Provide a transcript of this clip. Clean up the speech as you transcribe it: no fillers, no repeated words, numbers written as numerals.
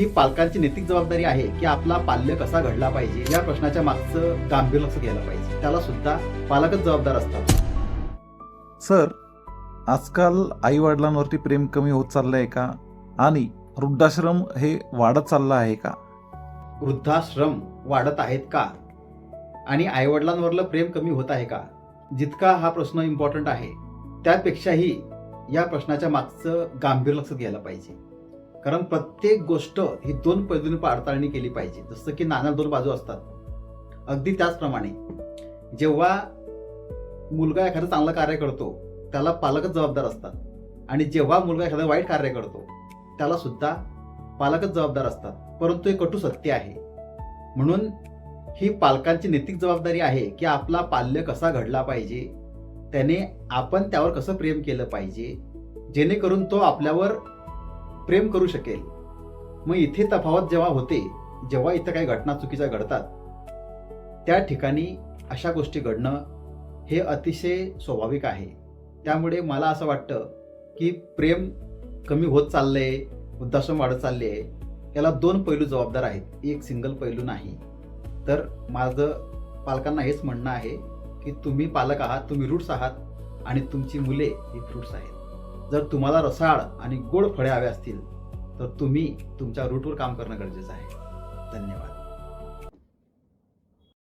ही पालकांची नैतिक जबाबदारी आहे की आपला पाल्य कसा घडला पाहिजे या प्रश्नाच्या मागचं गांभीर्य लक्ष घ्यायला पाहिजे. त्याला सुद्धा पालकच जबाबदार असतात. सर, आजकाल आई वडिलांवरती प्रेम कमी होत चाललंय का? आणि वृद्धाश्रम हे वाढत चाललं आहे का? वृद्धाश्रम वाढत आहेत का आणि आईवडिलांवरलं प्रेम कमी होत आहे का, जितका हा प्रश्न इम्पॉर्टंट आहे त्यापेक्षाही या प्रश्नाच्या मागचं गांभीर्य लक्ष घ्यायला पाहिजे. कारण प्रत्येक गोष्ट ही दोन पैलूंनी पडताळणी केली पाहिजे. जसं की नाण्याला दोन बाजू असतात, अगदी त्याचप्रमाणे जेव्हा मुलगा एखादं चांगलं कार्य करतो त्याला पालकच जबाबदार असतात, आणि जेव्हा मुलगा एखादं वाईट कार्य करतो त्याला सुद्धा पालकच जबाबदार असतात. परंतु हे कटू सत्य आहे. म्हणून ही पालकांची नैतिक जबाबदारी आहे की आपला पाल्य कसा घडला पाहिजे, त्याने आपण त्यावर कसं प्रेम केलं पाहिजे जेणेकरून तो आपल्यावर प्रेम करू शकेल. मग इथे तफावत जेव्हा होते, जेव्हा इथं काही घटना चुकीच्या घडतात त्या ठिकाणी अशा गोष्टी घडणं हे अतिशय स्वाभाविक आहे. त्यामुळे मला असं वाटतं की प्रेम कमी होत चाललंय, वृद्धाश्रम वाढत चालले आहे, याला दोन पैलू जबाबदार आहेत, एक सिंगल पैलू नाही. तर माझं पालकांना हेच म्हणणं आहे की तुम्ही पालक आहात, तुम्ही रूट्स आहात, आणि तुमची मुले ही फ्रूट्स आहेत. जर तुम्हाला रसाळ आणि गोड फळे हवे असतील तर तुम्ही तुमच्या रूटवर काम करणं गरजेचं आहे. धन्यवाद.